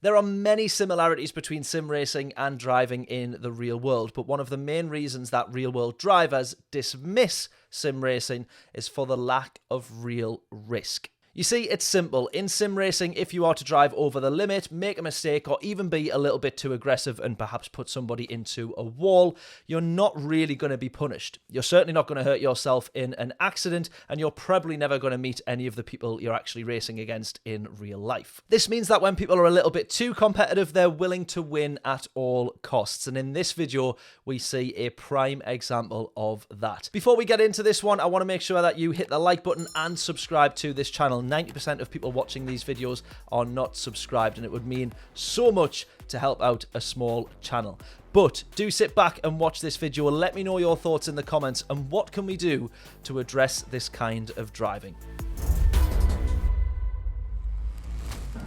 There are many similarities between sim racing and driving in the real world, but one of the main reasons that real-world drivers dismiss sim racing is for the lack of real risk. You see, it's simple. In sim racing, if you are to drive over the limit, make a mistake, or even be a little bit too aggressive and perhaps put somebody into a wall, you're not really going to be punished. You're certainly not going to hurt yourself in an accident, and you're probably never going to meet any of the people you're actually racing against in real life. This means that when people are a little bit too competitive, they're willing to win at all costs. And in this video, we see a prime example of that. Before we get into this one, I want to make sure that you hit the like button and subscribe to this channel. 90% of people watching these videos are not subscribed, and it would mean so much to help out a small channel. But do sit back and watch this video and let me know your thoughts in the comments and what can we do to address this kind of driving.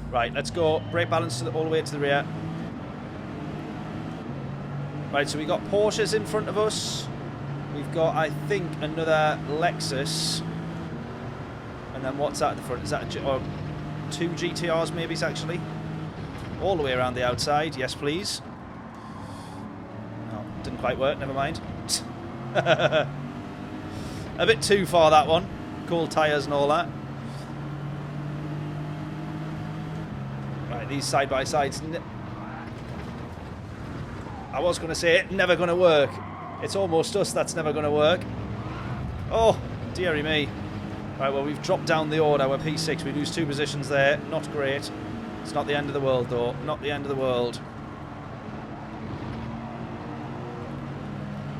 Right, let's go. Brake balance all the way to the rear. Right, so we got Porsches in front of us. We've got, I think, another Lexus. And then what's that at the front? Is that two GTRs maybe, actually? All the way around the outside. Yes, please. Oh, didn't quite work. Never mind. A bit too far, that one. Cool tyres and all that. Right, these side-by-sides. I was going to say it, never going to work. It's almost us that's never going to work. Oh, dearie me. Right, well, we've dropped down the order. We're P6. We lose 2 positions there. Not great. It's not the end of the world, though. Not the end of the world.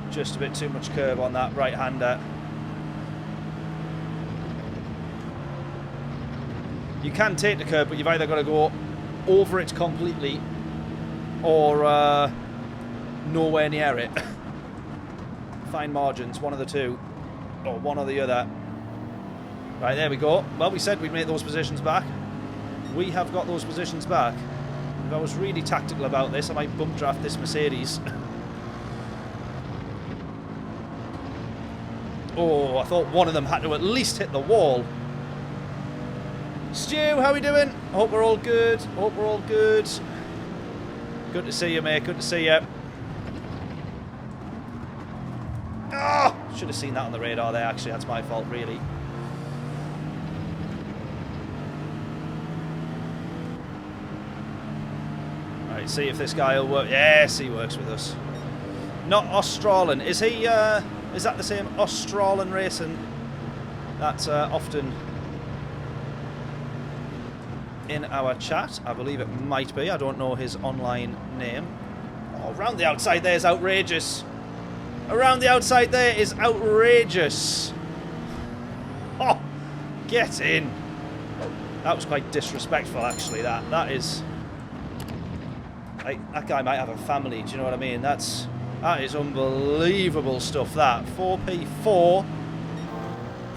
Just a bit too much curve on that right-hander. You can take the curve, but you've either got to go over it completely or nowhere near it. Fine margins, one of the two. Or one or the other. Right, there we go. Well, we said we'd make those positions back. We have got those positions back. If I was really tactical about this, I might bump draft this Mercedes. Oh, I thought one of them had to at least hit the wall. Stu, how we doing? Hope we're all good. Hope we're all good. Good to see you, mate. Good to see you. Oh, should have seen that on the radar there, actually. That's my fault, really. Right, see if this guy will work. Yes, he works with us. Not Australian. Is he, is that the same Australian racing that's often in our chat? I believe it might be. I don't know his online name. Oh, around the outside there is outrageous. Around the outside there is outrageous. Oh, get in. That was quite disrespectful, actually. That is... that guy might have a family, do you know what I mean? That is unbelievable stuff, that. 4P4.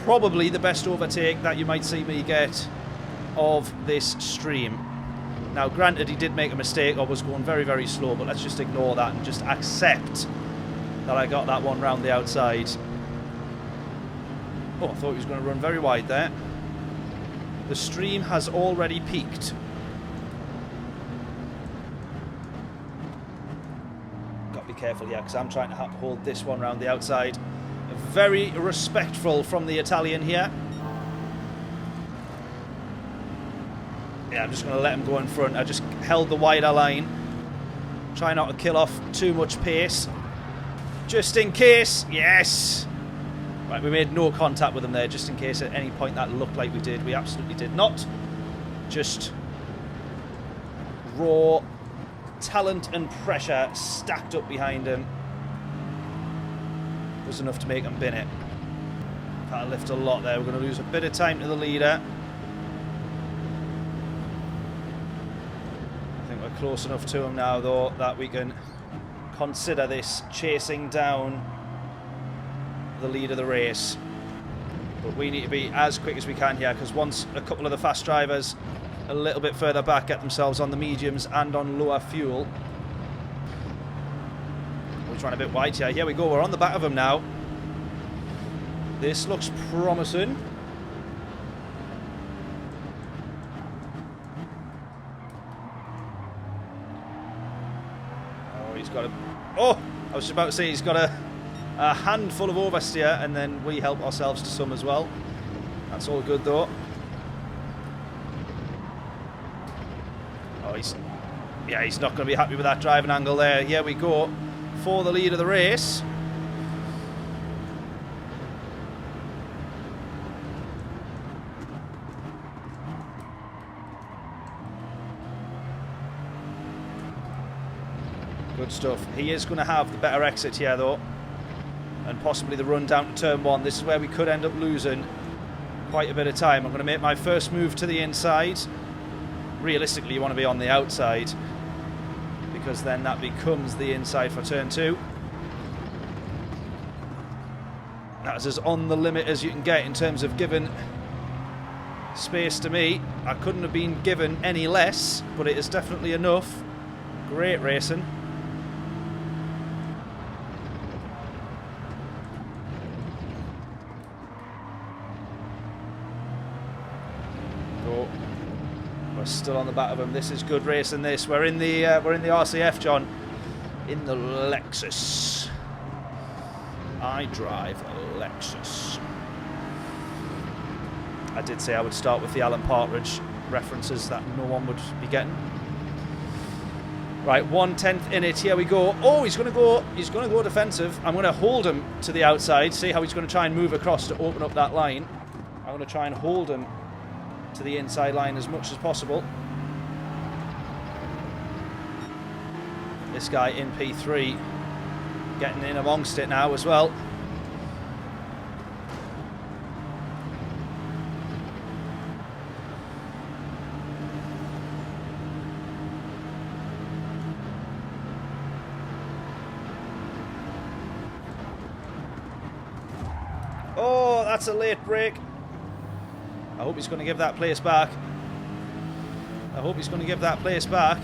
Probably the best overtake that you might see me get of this stream. Now, granted, he did make a mistake or was going very, very slow, but let's just ignore that and just accept that I got that one round the outside. Oh, I thought he was going to run very wide there. The stream has already peaked. Got to be careful here, because I'm trying to hold this one round the outside. Very respectful from the Italian here. Yeah, I'm just going to let him go in front. I just held the wider line. Try not to kill off too much pace. Just in case. Yes. Right, we made no contact with him there, just in case at any point that looked like we did. We absolutely did not. Just raw talent and pressure stacked up behind him was enough to make him bin it. That'll lift a lot there. We're going to lose a bit of time to the leader. I think we're close enough to him now, though, that we can consider this chasing down the lead of the race. But we need to be as quick as we can here, because once a couple of the fast drivers a little bit further back get themselves on the mediums and on lower fuel. We're trying a bit wide here. Here we go. We're on the back of them now. This looks promising. got a... Oh! I was just about to say he's got a handful of oversteer, and then we help ourselves to some as well. That's all good, though. Oh, he's not going to be happy with that driving angle there. Here we go for the lead of the race. Good stuff. He is going to have the better exit here, though, and possibly the run down to turn 1. This is where we could end up losing quite a bit of time. I'm going to make my first move to the inside. Realistically, you want to be on the outside, because then that becomes the inside for turn 2. That's as on the limit as you can get in terms of giving space to me. I couldn't have been given any less, but it is definitely enough. Great racing. Still on the back of him. This is good racing. This we're in the RCF, John, in the Lexus. I drive a Lexus. I did say I would start with the Alan Partridge references that no one would be getting. Right, 1/10 in it. Here we go. Oh, he's going to go defensive. I'm going to hold him to the outside. See how he's going to try and move across to open up that line. I'm going to try and hold him to the inside line as much as possible. This guy in P3 getting in amongst it now as well. Oh, that's a late break. I hope he's going to give that place back. I hope he's going to give that place back.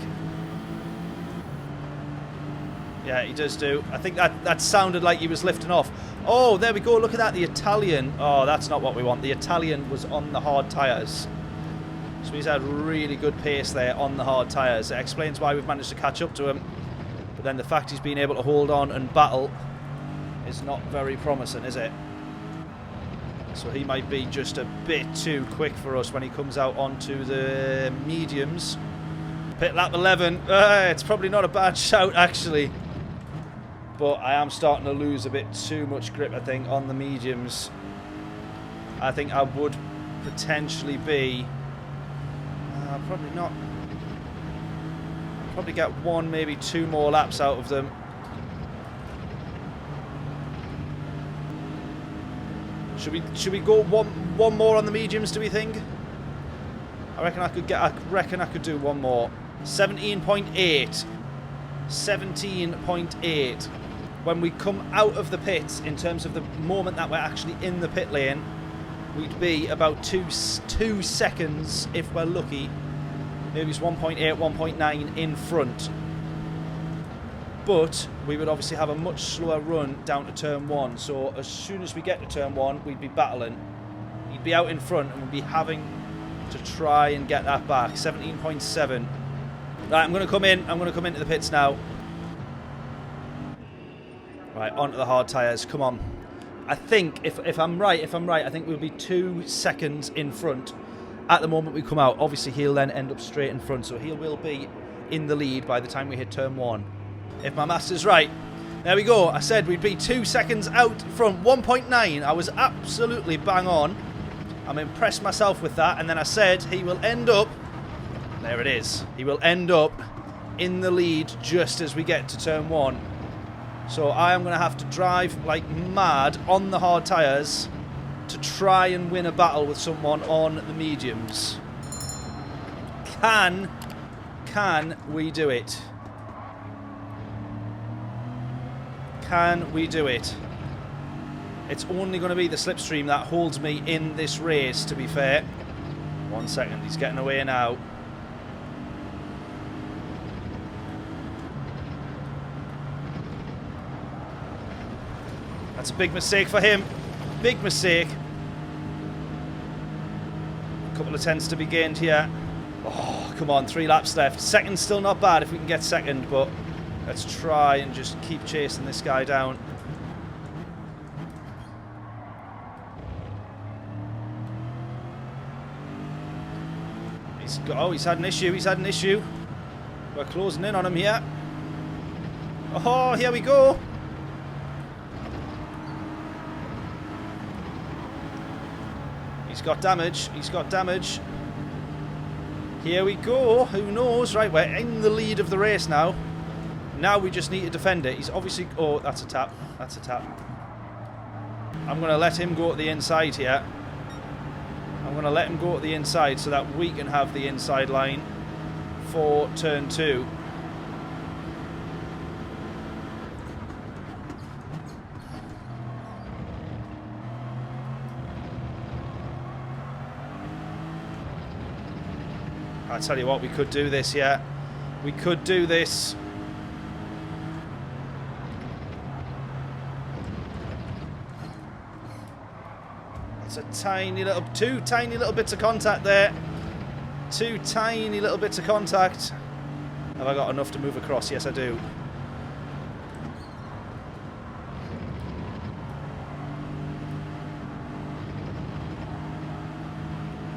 Yeah, he does do. I think that sounded like he was lifting off. Oh, there we go. Look at that. The Italian. Oh, that's not what we want. The Italian was on the hard tyres. So he's had really good pace there on the hard tyres. It explains why we've managed to catch up to him. But then the fact he's been able to hold on and battle is not very promising, is it? So he might be just a bit too quick for us when he comes out onto the mediums. Pit lap 11. It's probably not a bad shout, actually. But I am starting to lose a bit too much grip, I think, on the mediums. I think I would potentially be... probably not. Probably get 1, maybe 2 more laps out of them. Should we go one more on the mediums, do we think? I reckon I could do 1 more. 17.8. 17.8. When we come out of the pits, in terms of the moment that we're actually in the pit lane, we'd be about 2 seconds, if we're lucky. Maybe it's 1.8, 1.9 in front. But we would obviously have a much slower run down to turn 1. So as soon as we get to turn 1, we'd be battling. He'd be out in front and we'd be having to try and get that back. 17.7. Right, I'm going to come in. I'm going to come into the pits now. Right, onto the hard tyres. Come on. I think, if I'm right, I think we'll be 2 seconds in front at the moment we come out. Obviously, he'll then end up straight in front. So he will be in the lead by the time we hit turn 1. If my maths is right. There we go. I said we'd be 2 seconds out from 1.9. I was absolutely bang on. I'm impressed myself with that. And then I said he will end up... There it is. He will end up in the lead just as we get to turn 1. So I am going to have to drive like mad on the hard tyres to try and win a battle with someone on the mediums. Can we do it? Can we do it? It's only going to be the slipstream that holds me in this race, to be fair. 1 second, he's getting away now. That's a big mistake for him. Big mistake. A couple of tenths to be gained here. Oh, come on, 3 laps left. Second's still not bad if we can get second, but Let's try and just keep chasing this guy down. He's had an issue. We're closing in on him here. Oh, here we go. He's got damage. Here we go. Who knows? Right, we're in the lead of the race now. Now we just need to defend it. He's obviously... Oh, that's a tap. I'm going to let him go to the inside here. I'm going to let him go to the inside so that we can have the inside line for turn 2. I tell you what, we could do this, yeah. We could do this. It's a two tiny little bits of contact there. 2 tiny little bits of contact. Have I got enough to move across? Yes, I do.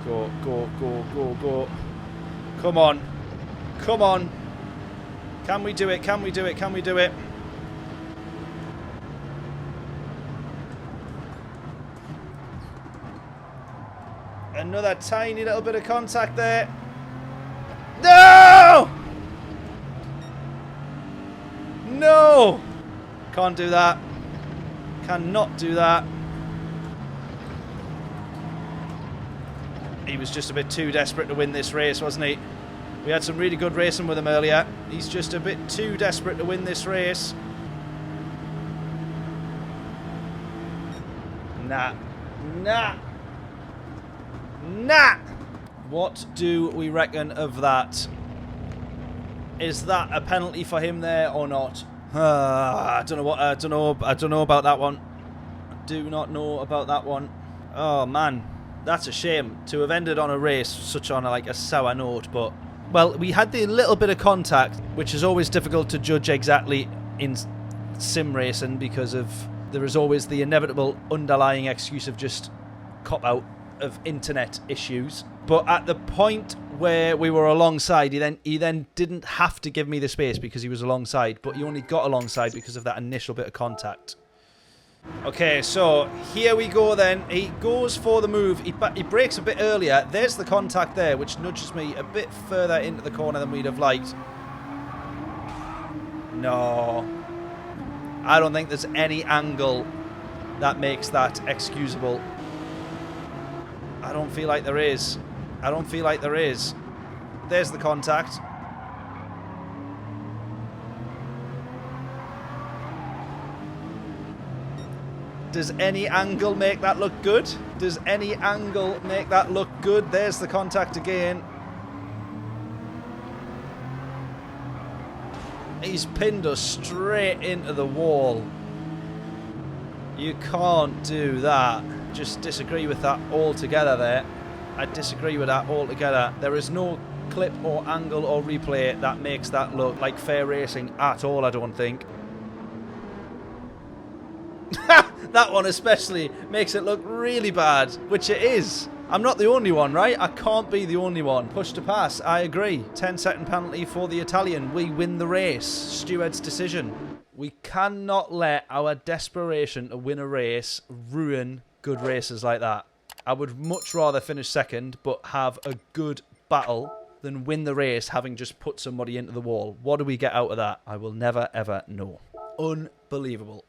Go, go, go, go, go. Come on. Come on. Can we do it? Can we do it? Can we do it? Another tiny little bit of contact there. No! No! Can't do that. Cannot do that. He was just a bit too desperate to win this race, wasn't he? We had some really good racing with him earlier. He's just a bit too desperate to win this race. Nah. Nah. Nah! What do we reckon of that? Is that a penalty for him there or not? I don't know about that one. I do not know about that one. Oh man, that's a shame to have ended on a race such on like a sour note, but well, we had the little bit of contact, which is always difficult to judge exactly in sim racing because of there is always the inevitable underlying excuse of just cop out of internet issues. But at the point where we were alongside, he then didn't have to give me the space because he was alongside, but he only got alongside because of that initial bit of contact. Okay, so here we go then. He goes for the move. He brakes a bit earlier. There's the contact there, which nudges me a bit further into the corner than we'd have liked. No. I don't think there's any angle that makes that excusable. I don't feel like there is. I don't feel like there is. There's the contact. Does any angle make that look good? Does any angle make that look good? There's the contact again. He's pinned us straight into the wall. You can't do that. Just disagree with that altogether there. I disagree with that altogether. There is no clip or angle or replay that makes that look like fair racing at all, I don't think. That one especially makes it look really bad, which it is. I'm not the only one, right? I can't be the only one. Push to pass, I agree. 10-second penalty for the Italian. We win the race. Steward's decision. We cannot let our desperation to win a race ruin good races like that. I would much rather finish second but have a good battle than win the race having just put somebody into the wall. What do we get out of that? I will never ever know. Unbelievable.